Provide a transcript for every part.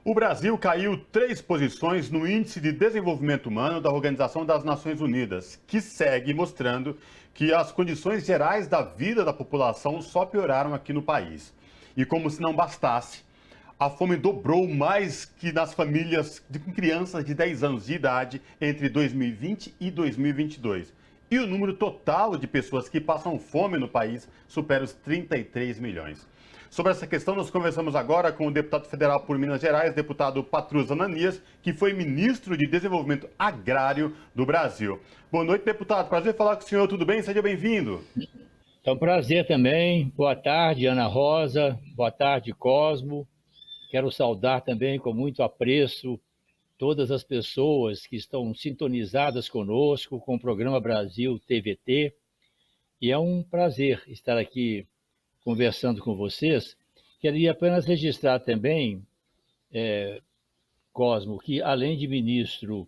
O Brasil caiu 3 posições no Índice de Desenvolvimento Humano da Organização das Nações Unidas, que segue mostrando que as condições gerais da vida da população só pioraram aqui no país. E como se não bastasse, a fome dobrou mais que nas famílias com crianças de 10 anos de idade entre 2020 e 2022. E o número total de pessoas que passam fome no país supera os 33 milhões. Sobre essa questão, nós conversamos agora com o deputado federal por Minas Gerais, deputado Patrus Ananias, que foi ministro de Desenvolvimento Agrário do Brasil. Boa noite, deputado. Prazer falar com o senhor. Tudo bem? Seja bem-vindo. É um prazer também. Boa tarde, Ana Rosa. Boa tarde, Cosmo. Quero saudar também com muito apreço todas as pessoas que estão sintonizadas conosco com o programa Brasil TVT. E é um prazer estar aqui conversando com vocês. Queria apenas registrar também, Cosmo, que além de ministro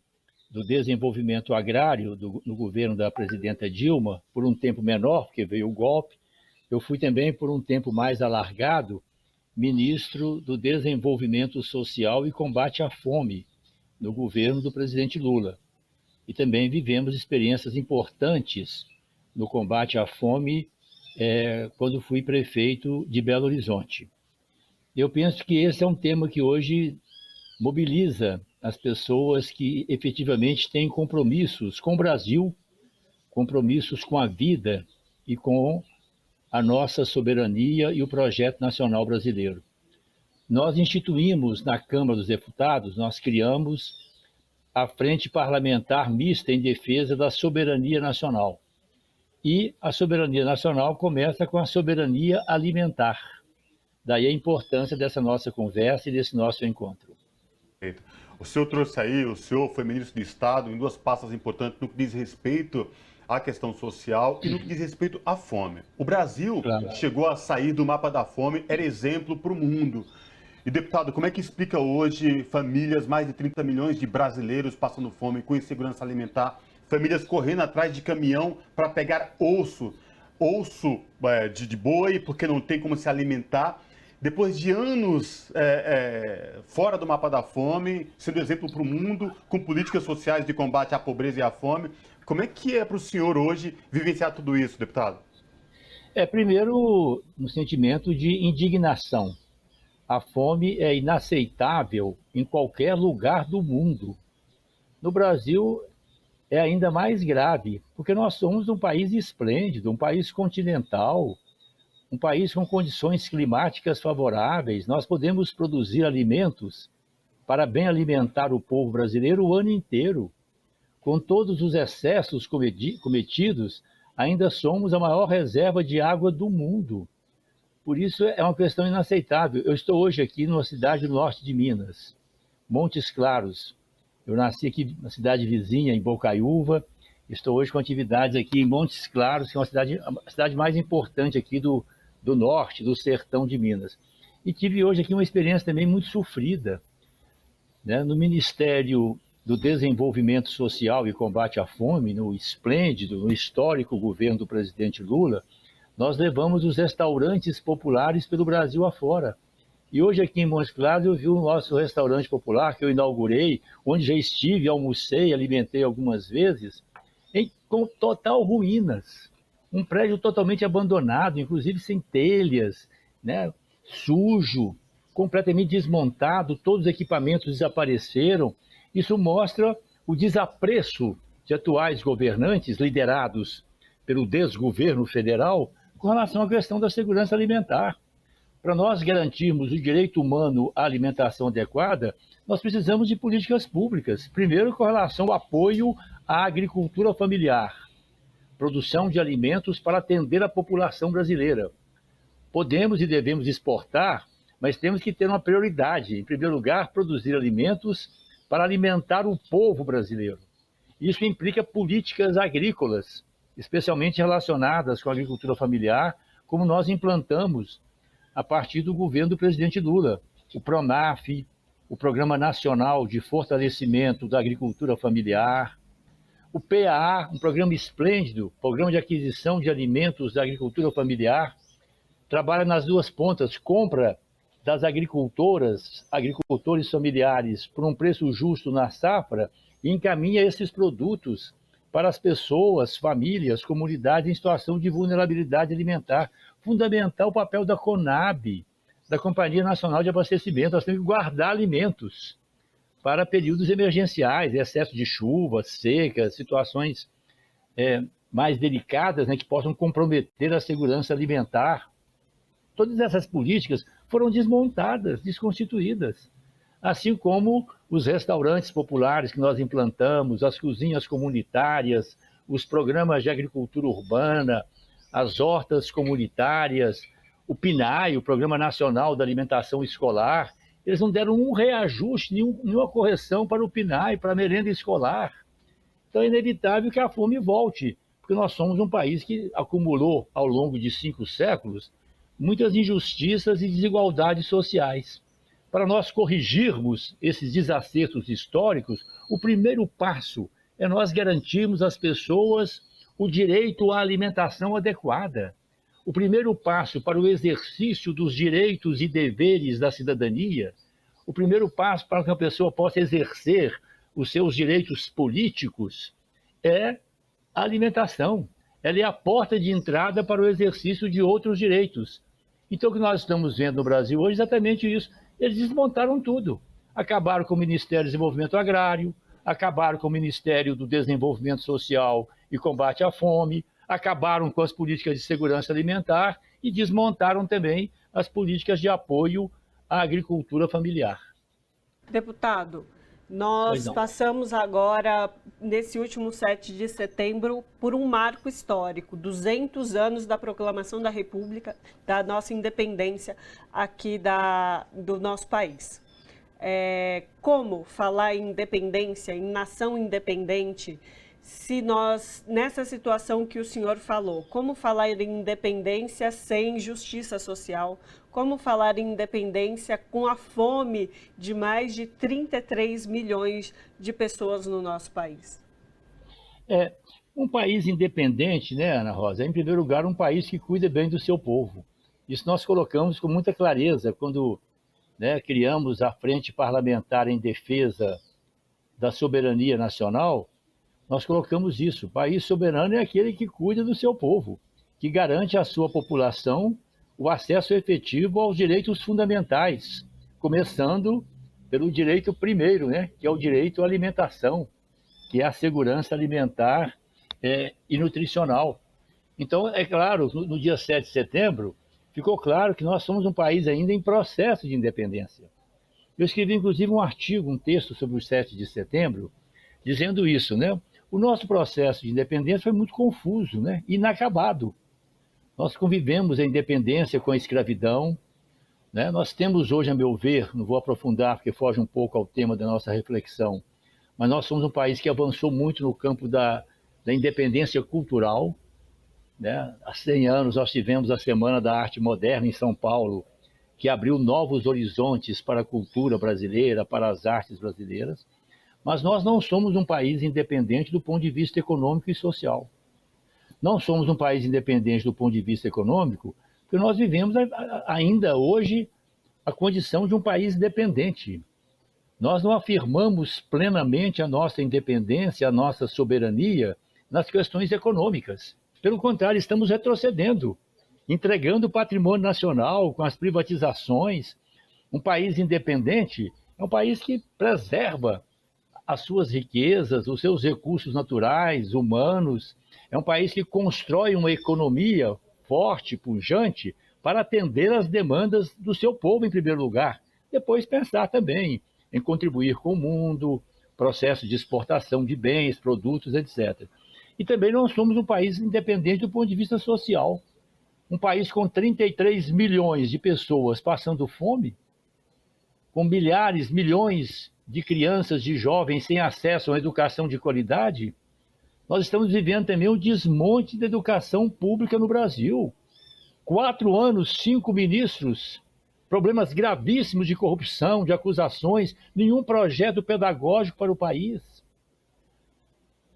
do Desenvolvimento Agrário no governo da presidenta Dilma, por um tempo menor, porque veio o golpe, eu fui também, por um tempo mais alargado, ministro do Desenvolvimento Social e Combate à Fome no governo do presidente Lula. E também vivemos experiências importantes no combate à fome quando fui prefeito de Belo Horizonte. Eu penso que esse é um tema que hoje mobiliza as pessoas que efetivamente têm compromissos com o Brasil, compromissos com a vida e com a nossa soberania e o projeto nacional brasileiro. Nós instituímos na Câmara dos Deputados, nós criamos a Frente Parlamentar Mista em Defesa da Soberania Nacional. E a soberania nacional começa com a soberania alimentar. Daí a importância dessa nossa conversa e desse nosso encontro. O senhor trouxe aí, o senhor foi ministro de Estado em duas pastas importantes no que diz respeito à questão social e no que diz respeito à fome. O Brasil chegou a sair do mapa da fome, era exemplo para o mundo. E, deputado, como é que explica hoje famílias, mais de 30 milhões de brasileiros passando fome com insegurança alimentar, famílias correndo atrás de caminhão para pegar osso de boi, porque não tem como se alimentar, depois de anos fora do mapa da fome, sendo exemplo para o mundo, com políticas sociais de combate à pobreza e à fome. Como é que é para o senhor hoje vivenciar tudo isso, deputado? Primeiro, um sentimento de indignação. A fome é inaceitável em qualquer lugar do mundo. No Brasil, é ainda mais grave, porque nós somos um país esplêndido, um país continental, um país com condições climáticas favoráveis. Nós podemos produzir alimentos para bem alimentar o povo brasileiro o ano inteiro. Com todos os excessos cometidos, ainda somos a maior reserva de água do mundo. Por isso é uma questão inaceitável. Eu estou hoje aqui numa cidade do norte de Minas, Montes Claros. Eu nasci aqui na cidade vizinha, em Bocaiúva. Estou hoje com atividades aqui em Montes Claros, que é a cidade mais importante aqui do norte, do sertão de Minas. E tive hoje aqui uma experiência também muito sofrida, né? No Ministério do Desenvolvimento Social e Combate à Fome, no esplêndido, no histórico governo do presidente Lula, nós levamos os restaurantes populares pelo Brasil afora. E hoje aqui em Montes Claros eu vi o nosso restaurante popular que eu inaugurei, onde já estive, almocei, alimentei algumas vezes, com total ruínas. Um prédio totalmente abandonado, inclusive sem telhas, né? Sujo, completamente desmontado, todos os equipamentos desapareceram. Isso mostra o desapreço de atuais governantes liderados pelo desgoverno federal com relação à questão da segurança alimentar. Para nós garantirmos o direito humano à alimentação adequada, nós precisamos de políticas públicas. Primeiro, com relação ao apoio à agricultura familiar, produção de alimentos para atender a população brasileira. Podemos e devemos exportar, mas temos que ter uma prioridade. Em primeiro lugar, produzir alimentos para alimentar o povo brasileiro. Isso implica políticas agrícolas, especialmente relacionadas com a agricultura familiar, como nós implantamos a partir do governo do presidente Lula. O PRONAF, o Programa Nacional de Fortalecimento da Agricultura Familiar, o PAA, um programa esplêndido, Programa de Aquisição de Alimentos da Agricultura Familiar, trabalha nas duas pontas, compra das agricultores familiares, por um preço justo na safra, e encaminha esses produtos para as pessoas, famílias, comunidades em situação de vulnerabilidade alimentar. Fundamental o papel da CONAB, da Companhia Nacional de Abastecimento. Nós temos que guardar alimentos para períodos emergenciais, excesso de chuva, seca, situações mais delicadas, né, que possam comprometer a segurança alimentar. Todas essas políticas foram desmontadas, desconstituídas, assim como os restaurantes populares que nós implantamos, as cozinhas comunitárias, os programas de agricultura urbana, as hortas comunitárias, o PNAE, o Programa Nacional da Alimentação Escolar. Eles não deram um reajuste, nenhuma correção para o PNAE, para a merenda escolar. Então é inevitável que a fome volte, porque nós somos um país que acumulou, ao longo de 5 séculos, muitas injustiças e desigualdades sociais. Para nós corrigirmos esses desacertos históricos, o primeiro passo é nós garantirmos às pessoas o direito à alimentação adequada. O primeiro passo para o exercício dos direitos e deveres da cidadania, o primeiro passo para que a pessoa possa exercer os seus direitos políticos é a alimentação. Ela é a porta de entrada para o exercício de outros direitos. Então, o que nós estamos vendo no Brasil hoje é exatamente isso. Eles desmontaram tudo. Acabaram com o Ministério do Desenvolvimento Agrário, acabaram com o Ministério do Desenvolvimento Social e Combate à Fome, acabaram com as políticas de segurança alimentar e desmontaram também as políticas de apoio à agricultura familiar. Deputado, nós passamos agora, nesse último 7 de setembro, por um marco histórico, 200 anos da proclamação da República, da nossa independência aqui do nosso país. Como falar em independência, em nação independente, se nós, nessa situação que o senhor falou, como falar em independência sem justiça social? Como falar em independência com a fome de mais de 33 milhões de pessoas no nosso país? Um país independente, né, Ana Rosa, é, em primeiro lugar, um país que cuida bem do seu povo. Isso nós colocamos com muita clareza quando, né, criamos a Frente Parlamentar em Defesa da Soberania Nacional. Nós colocamos isso. O país soberano é aquele que cuida do seu povo, que garante à sua população o acesso efetivo aos direitos fundamentais, começando pelo direito primeiro, né, que é o direito à alimentação, que é a segurança alimentar e nutricional. Então, é claro, no dia 7 de setembro, ficou claro que nós somos um país ainda em processo de independência. Eu escrevi, inclusive, um artigo, um texto sobre o 7 de setembro, dizendo isso, né? O nosso processo de independência foi muito confuso, né? Inacabado. Nós convivemos a independência com a escravidão, né? Nós temos hoje, a meu ver, não vou aprofundar porque foge um pouco ao tema da nossa reflexão, mas nós somos um país que avançou muito no campo da independência cultural, né? Há 100 anos nós tivemos a Semana da Arte Moderna em São Paulo, que abriu novos horizontes para a cultura brasileira, para as artes brasileiras. Mas nós não somos um país independente do ponto de vista econômico e social. Não somos um país independente do ponto de vista econômico, porque nós vivemos ainda hoje a condição de um país dependente. Nós não afirmamos plenamente a nossa independência, a nossa soberania nas questões econômicas. Pelo contrário, estamos retrocedendo, entregando o patrimônio nacional com as privatizações. Um país independente é um país que preserva as suas riquezas, os seus recursos naturais, humanos. É um país que constrói uma economia forte, pujante, para atender às demandas do seu povo, em primeiro lugar. Depois pensar também em contribuir com o mundo, processo de exportação de bens, produtos, etc. E também não somos um país independente do ponto de vista social. Um país com 33 milhões de pessoas passando fome, com milhares, milhões de crianças, de jovens sem acesso a uma educação de qualidade, nós estamos vivendo também um desmonte da educação pública no Brasil. 4 anos, 5 ministros, problemas gravíssimos de corrupção, de acusações, nenhum projeto pedagógico para o país.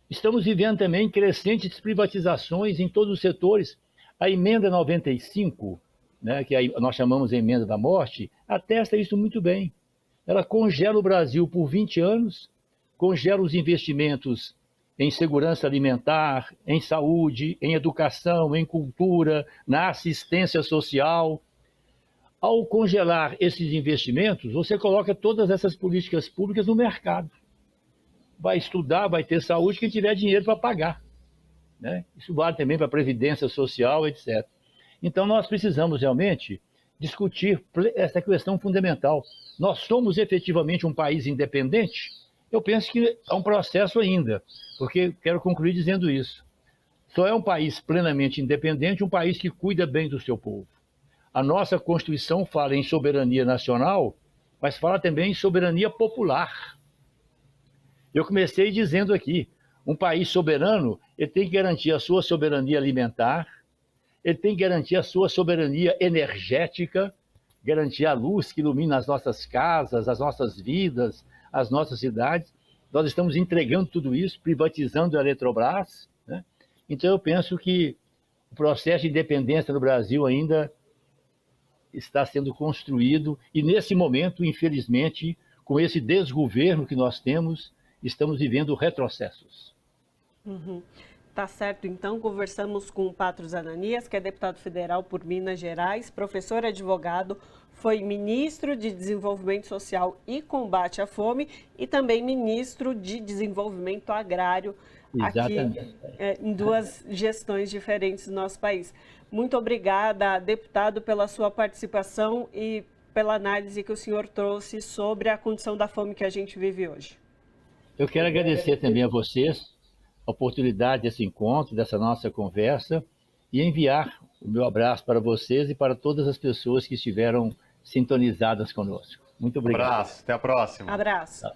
Estamos vivendo também crescentes privatizações em todos os setores. A emenda 95, né, que aí nós chamamos de emenda da morte, atesta isso muito bem. Ela congela o Brasil por 20 anos, congela os investimentos em segurança alimentar, em saúde, em educação, em cultura, na assistência social. Ao congelar esses investimentos, você coloca todas essas políticas públicas no mercado. Vai estudar, vai ter saúde quem tiver dinheiro para pagar, né? Isso vale também para a previdência social, etc. Então, nós precisamos realmente discutir essa questão fundamental. Nós somos efetivamente um país independente? Eu penso que é um processo ainda, porque quero concluir dizendo isso. Só é um país plenamente independente um país que cuida bem do seu povo. A nossa Constituição fala em soberania nacional, mas fala também em soberania popular. Eu comecei dizendo aqui, um país soberano, ele tem que garantir a sua soberania alimentar, ele tem que garantir a sua soberania energética, garantir a luz que ilumina as nossas casas, as nossas vidas, as nossas cidades. Nós estamos entregando tudo isso, privatizando a Eletrobras, né? Então eu penso que o processo de independência no Brasil ainda está sendo construído e nesse momento, infelizmente, com esse desgoverno que nós temos, estamos vivendo retrocessos. Tá certo, então conversamos com o Patros Ananias, que é deputado federal por Minas Gerais, professor advogado, foi ministro de Desenvolvimento Social e Combate à Fome e também ministro de Desenvolvimento Agrário, Exatamente. aqui em duas gestões diferentes do nosso país. Muito obrigada, deputado, pela sua participação e pela análise que o senhor trouxe sobre a condição da fome que a gente vive hoje. Eu quero agradecer também a vocês a oportunidade desse encontro, dessa nossa conversa, e enviar o meu abraço para vocês e para todas as pessoas que estiveram sintonizadas conosco. Muito obrigado. Abraço, até a próxima. Abraço. Tá.